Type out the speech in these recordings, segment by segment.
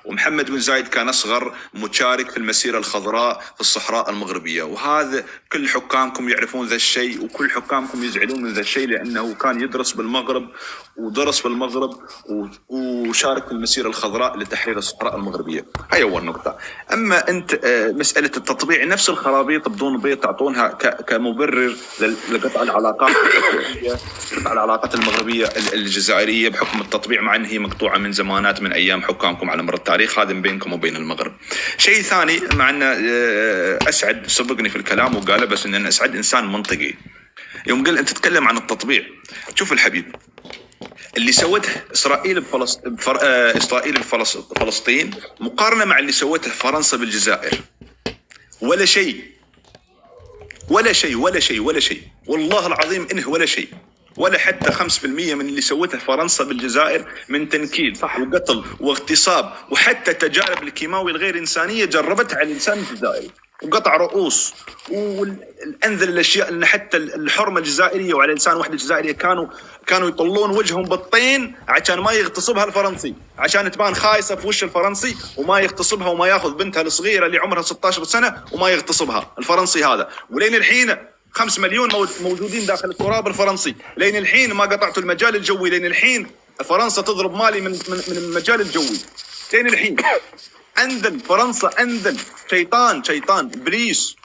ومحمد بن زايد كان أصغر مشارك في المسيرة الخضراء في الصحراء المغربية. وهذا كل حكامكم يعرفون ذا الشيء، وكل حكامكم يزعلون من ذا الشيء، لأنه كان يدرس بالمغرب ودرس بالمغرب وشارك في المسيرة الخضراء لتحرير الصحراء المغربية. هاي أول نقطة. أما أنت مسألة التطبيع، نفس الخرابيط بدون بيض تعطونها كمبرر لقطع العلاقات قطع العلاقات المغربية الجزائرية بحكم التطبيع، مع أن هي مقطوعة من زمانات من أيام حكامكم على مر التاريخ. هذا بينكم وبين المغرب. شيء ثاني، مع أن أسعد سبقني في الكلام وقال، بس أن أسعد إنسان منطقي. يوم قال أنت تتكلم عن التطبيع، شوف الحبيب اللي سوته إسرائيل بفلسطين مقارنة مع اللي سوته فرنسا بالجزائر، ولا شيء ولا شيء ولا شيء ولا شيء، والله العظيم إنه ولا شيء، ولا حتى 5% من اللي سوته فرنسا بالجزائر من تنكيل وقتل واغتصاب، وحتى تجارب الكيماوي الغير إنسانية جربتها على الإنسان الجزائري، وقطع رؤوس والأنذل الأشياء. أن حتى الحرمة الجزائرية وعلى لسان واحدة جزائرية كانوا يطلون وجههم بالطين عشان ما يغتصبها الفرنسي، عشان تبان خايسة في وش الفرنسي وما يغتصبها، وما ياخذ بنتها الصغيرة اللي عمرها 16 سنة وما يغتصبها الفرنسي هذا. ولين الحين 5 مليون موجودين داخل التراب الفرنسي، لين الحين ما قطعتوا المجال الجوي، لين الحين فرنسا تضرب مالي من المجال الجوي، لين الحين. أنذل فرنسا، أنذل شيطان إبليس،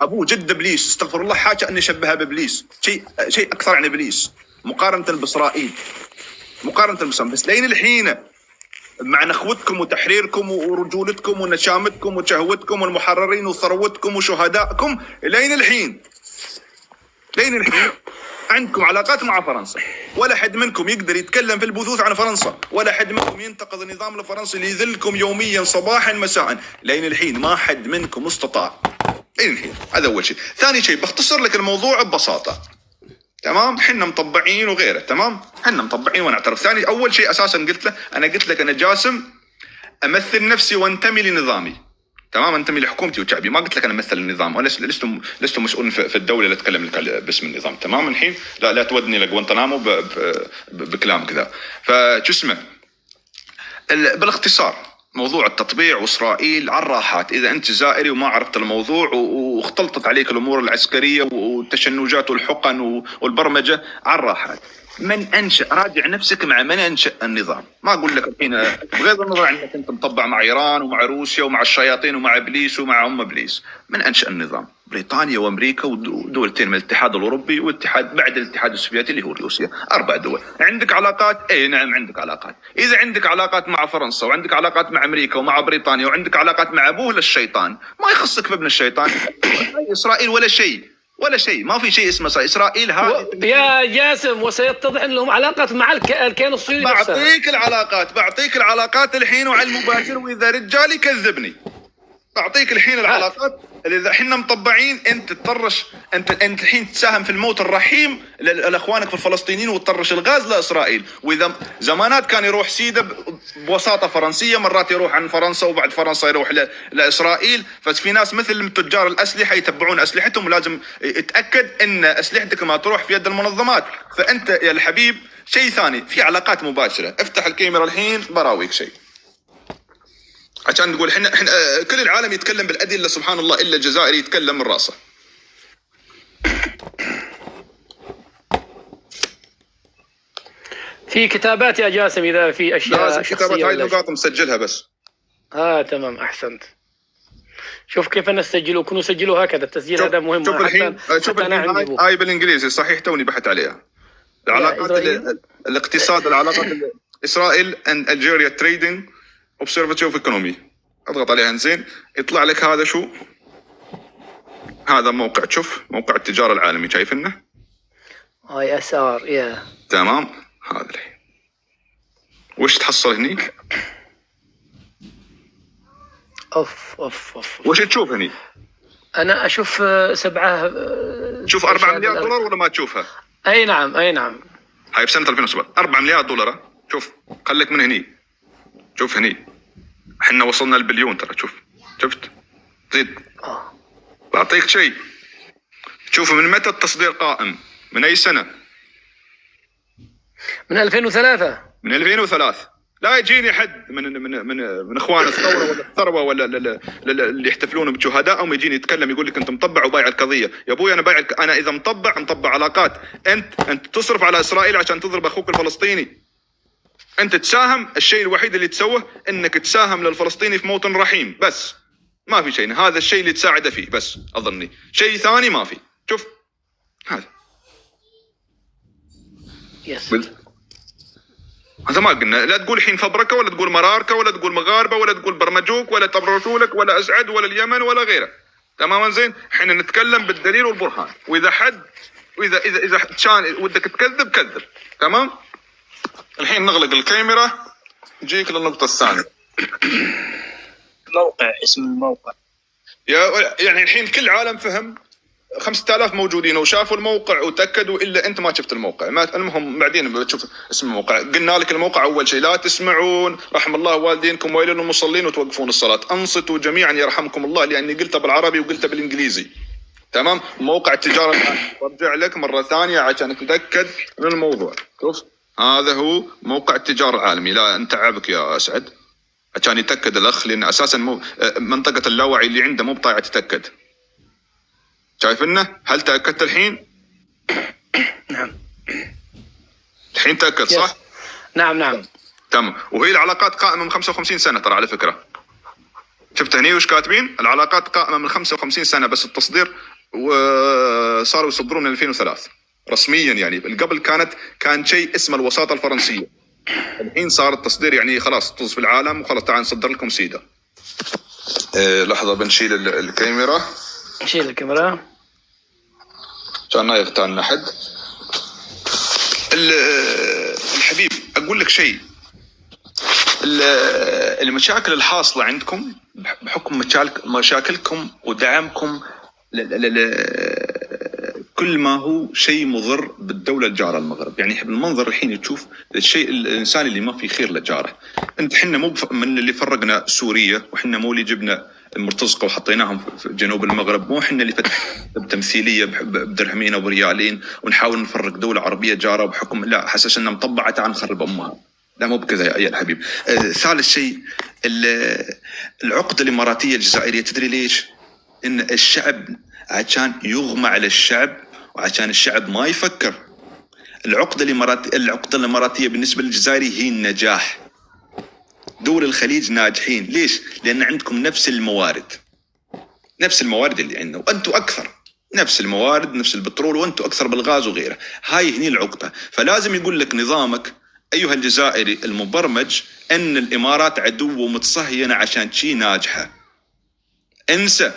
أبوه جد إبليس، استغفر الله، حاجة أن يشبهها بإبليس، شيء أكثر عن إبليس مقارنة بإسرائيل، بس لين الحين مع نخوتكم وتحريركم ورجولتكم ونشامتكم وشهوتكم والمحررين وثروتكم وشهدائكم، لين الحين عندكم علاقات مع فرنسا. ولا حد منكم يقدر يتكلم في البثوث عن فرنسا، ولا حد منكم ينتقد النظام الفرنسي اللي يذلكم يوميا صباحا مساء. لين الحين ما حد منكم استطاع. لين الحين. هذا أول شيء. ثاني شيء، بختصر لك الموضوع ببساطة. تمام، حنا مطبعين وغيره. تمام، حنا مطبعين ونعترف. ثاني أول شيء أساسا قلت لك أنا جاسم أمثل نفسي وانتمي لنظامي. تمام، انتمي لحكومتي وشعبي. ما قلت لك انا امثل النظام، وانا لست مسؤول في الدوله اللي اتكلم لك باسم النظام. تمام، الحين لا تودني لجوانتنامو بكلام كذا. فشو اسمه، بالاختصار موضوع التطبيع واسرائيل على الراحات. اذا انت جزائري وما عرفت الموضوع واختلطت عليك الامور العسكريه والتشنجات والحقن والبرمجه، على الراحات. من انشا، راجع نفسك مع من انشا النظام. ما اقول لك الحين بغض النظر عنك انت مطبع مع ايران ومع روسيا ومع الشياطين ومع ابليس ومع ابليس. من انشا النظام؟ بريطانيا وامريكا ودولتين من الاتحاد الاوروبي والاتحاد بعد الاتحاد السوفيتي اللي هو روسيا. 4 دول. عندك علاقات؟ اي نعم عندك علاقات. اذا عندك علاقات مع فرنسا وعندك علاقات مع امريكا ومع بريطانيا وعندك علاقات مع ابوه للشيطان، ما يخصك في ابن الشيطان. اسرائيل ولا شيء، ما في شيء اسمه إسرائيل. هذه يا جاسم، وسيتضح أن لهم علاقات مع الكيان الصهيوني. بعطيك العلاقات الحين وعلى المباشر، وإذا رجال يكذبني بعطيك الحين العلاقات اللي احنا مطبعين. انت تطرش، انت الحين تساهم في الموت الرحيم لاخوانك الفلسطينيين وتطرش الغاز لاسرائيل. واذا زمانات كان يروح سيده بوساطه فرنسيه، مرات يروح عن فرنسا وبعد فرنسا يروح لاسرائيل. ففي ناس مثل تجار الاسلحه يتبعون اسلحتهم، ولازم يتاكد ان اسلحتك ما تروح في يد المنظمات. فانت يا الحبيب شيء ثاني، في علاقات مباشره. افتح الكاميرا الحين براويك شيء عشان نقول احنا كل العالم يتكلم بالادله سبحان الله، الا الجزائري يتكلم من راسه. في كتابات يا جاسم، اذا في اشياء كتابات، هاي نقاط مسجلها بس. تمام، احسنت. شوف كيف نسجل، وكونوا سجلوا هكذا. التسجيل هذا مهم. شوف الحين هاي بالانجليزي صحيح، توني بحثت عليها. العلاقات الاقتصاد، العلاقات اسرائيل اند الجيريا تريدنج اوبسرفاتوري اوف ايكونومي. اضغط عليها زين، يطلع لك هذا. شو هذا موقع؟ شوف موقع التجارة العالمي، شايفينه؟ ISR. يا تمام. هذا الحين وش تحصل هني؟ اوف. وش تشوف هني؟ انا اشوف 7. تشوف 4 مليار دولار ولا ما تشوفها؟ اي نعم. هاي بسنة 2007 4 مليار دولار. شوف، خليك من هني، شوف هني احنا وصلنا البليون ترى. شفت زيد. بعطيك شيء. شوف من متى التصدير قائم، من اي سنة؟ من 2003. من 2003 لا يجيني حد من اخوان الثوره ولا الثروه ولا اللي يحتفلون بشهدائهم يجيني يتكلم يقول لك انت مطبع وبايع القضيه. يا ابوي انا اذا مطبع علاقات. انت تصرف على اسرائيل عشان تضرب اخوك الفلسطيني. انت تساهم، الشيء الوحيد اللي تسوه انك تساهم للفلسطيني في موطن رحيم بس، ما في شيء. هذا الشيء اللي تساعده فيه بس، اظني شيء ثاني ما في. شوف هذا يس. هذا ما قلنا. لا تقول الحين فبركه ولا تقول مراركه ولا تقول مغاربه ولا تقول برمجوك ولا تبرشولك ولا اسعد ولا اليمن ولا غيره. تماما زين. احنا نتكلم بالدليل والبرهان، واذا حد واذا كان ودك تكذب كذب. تمام. الحين نغلق الكاميرا نجيك للنقطه الثانيه. موقع، اسم الموقع. يعني الحين كل عالم فهم. 5000 موجودين وشافوا الموقع وتأكدوا، إلا أنت ما شفت الموقع. المهم بعدين بتشوف اسم الموقع. قلنا لك الموقع أول شيء لا تسمعون رحم الله والدينكم ويل للمصلين وتوقفون الصلاة. أنصتوا جميعا يرحمكم الله، لأني قلتها بالعربي وقلتها بالإنجليزي. تمام. موقع التجارة برجع لك مرة ثانية عشان تتأكد من الموضوع. شوف هذا هو موقع التجارة العالمي. لا نتعبك يا أسعد عشان يتأكد الأخ، لأن أساسا منطقة اللاوعي اللي عنده مو بطايعة تتأكد. شايفنا؟ هل تأكدت الحين؟ نعم. الحين تأكد صح؟ نعم. تمام. وهي العلاقات قائمة من 55 سنة ترى على فكرة. شفت هني وش كاتبين؟ العلاقات قائمة من 55 سنة، بس التصدير وصاروا يصدرون من 2003 رسميا. يعني قبل كان شيء اسمه الوساطة الفرنسية. الحين صار التصدير يعني خلاص طز في العالم وخلاص. تعال نصدر لكم سيدة. لحظة بنشيل الكاميرا. نشيل الكاميرا عشان ما يغتالنا حد. الحبيب أقول لك شيء. المشاكل الحاصلة عندكم بحكم مشاكلكم ودعمكم كل ما هو شيء مضر بالدولة الجارة المغرب. يعني بالمنظر الحين تشوف الشيء الإنساني اللي ما في خير لجاره. حنا مو من اللي فرقنا سوريا، وحنا مو اللي جبنا المرتزقة وحطيناهم في جنوب المغرب، مو حنا اللي فتحنا بتمثيلية بدرهمين وبريالين ونحاول نفرق دولة عربية جارة بحكم لا حساس انها مطبعة عن خرب امها. لا مو بكذا يا الحبيب. ثالث شيء العقدة الاماراتية الجزائرية. تدري ليش؟ ان الشعب عشان يغمى على الشعب وعشان الشعب ما يفكر. العقدة الاماراتية بالنسبة للجزائري هي النجاح. دول الخليج ناجحين ليش؟ لأن عندكم نفس الموارد اللي عندنا، وأنتم أكثر. نفس الموارد، نفس البترول، وأنتم أكثر بالغاز وغيره. هاي هني العقدة. فلازم يقول لك نظامك أيها الجزائري المبرمج أن الإمارات عدو ومتصهينة عشان شي ناجحة. انسى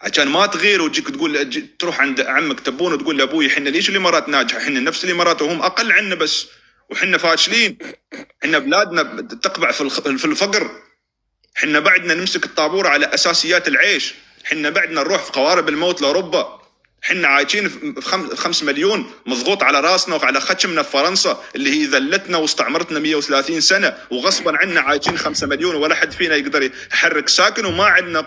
عشان ما تغير وتجيك تقول تروح عند عمك تبون وتقول لأبوي حنا ليش الإمارات ناجحة؟ حنا نفس الإمارات وهم أقل عنا بس، وحنا فاشلين. حنا بلادنا تقبع في الفقر. حنا بعدنا نمسك الطابور على أساسيات العيش. حنا بعدنا نروح في قوارب الموت لأوروبا. حنا عايشين في 5 مليون مضغوط على راسنا وعلى خشمنا في فرنسا اللي هي ذلتنا واستعمرتنا 130 سنة، وغصبا عنا عايشين 5 مليون ولا حد فينا يقدر يحرك ساكن، وما عندنا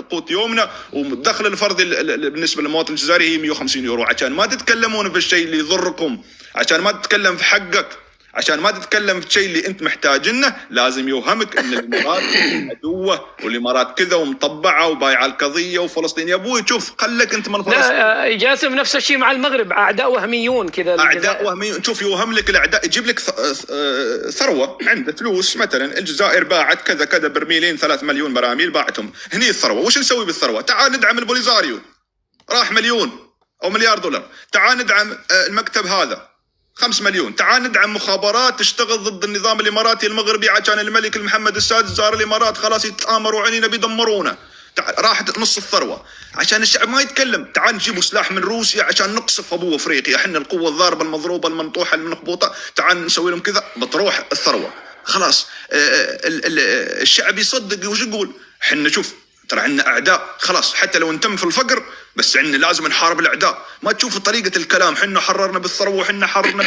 قوت يومنا، والدخل الفردي بالنسبة للمواطن الجزائري هي 150 يورو. عشان ما تتكلمون في الشيء اللي يضركم، عشان ما تتكلم في حقك، عشان ما تتكلم في الشيء اللي انت محتاجنه، لازم يوهمك ان الامارات عدوه والامارات كذا ومطبعه وبايعه القضيه وفلسطين. يا ابوي شوف خلك انت من فلسطين. لا جاسم نفس الشيء مع المغرب، اعداء وهميون كذا. اعداء وهميون. شوف يوهم لك الاعداء، يجيب لك ثروه عنده فلوس. مثلا الجزائر باعت كذا كذا برميلين 3 مليون براميل باعتهم. هني الثروه. وش نسوي بالثروه؟ تعال ندعم البوليزاريو، راح 1 أو مليار دولار. تعال ندعم المكتب هذا 5 مليون. تعال ندعم مخابرات تشتغل ضد النظام الإماراتي المغربي عشان الملك محمد السادس زار الإمارات خلاص يتآمروا علينا بيدمرونا. راحت نص الثروة عشان الشعب ما يتكلم. تعال نجيبوا سلاح من روسيا عشان نقصف أبو أفريقيا. احنا القوة الضاربة المضروبة المنطوحة المنخبوطة. تعال نسوي لهم كذا بتروح الثروة. خلاص الشعب يصدق. وش يقول؟ احنا شوف ترى عندنا أعداء خلاص، حتى لو نتم في الفقر بس عندنا لازم نحارب الأعداء. ما تشوف طريقة الكلام حنا حررنا بالثروة وحنا حررنا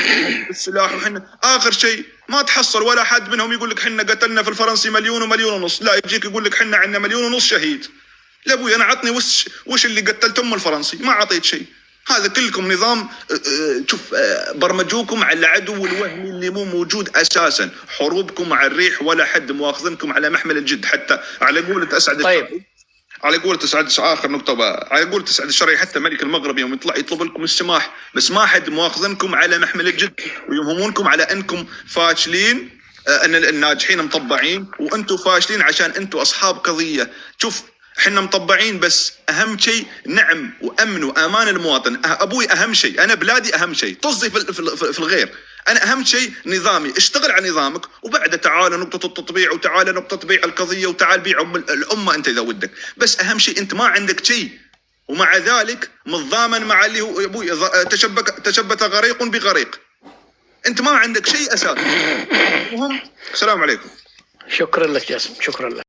بالسلاح وحنا آخر شيء ما تحصل ولا حد منهم يقول لك حنا قتلنا في الفرنسي 1.5 مليون. لا يجيك يقول لك حنا عندنا 1.5 مليون شهيد. لا أبوي أنا عطني وش اللي قتلت الفرنسي، ما عطيت شيء. هذا كلكم نظام شوف برمجوكم على العدو الوهمي اللي مو موجود اساسا. حروبكم مع الريح ولا حد مواخذنكم على محمل الجد. حتى على قولة اسعد طيب. على قولة اسعد اخر نقطه بقى. على قولة اسعد الشرعي حتى ملك المغرب يوم يطلع يطلب لكم السماح، بس ما حد مواخذنكم على محمل الجد ويوهمونكم على انكم فاشلين، ان الناجحين مطبعين وانتم فاشلين عشان انتم اصحاب قضيه. شوف احنا مطبعين، بس اهم شيء نعم وامن وامان المواطن. ابوي اهم شيء، انا بلادي اهم شيء. طزي في الغير. انا اهم شيء نظامي. اشتغل على نظامك وبعد تعال نقطه التطبيع وتعال نقطه تبيع القضيه وتعال بيع الامه انت اذا ودك. بس اهم شيء انت ما عندك شيء، ومع ذلك متضامن مع اللي هو ابوي تشبت غريق بغريق. انت ما عندك شيء اساسا. المهم السلام عليكم. شكرا لك جاسم، شكرا لك.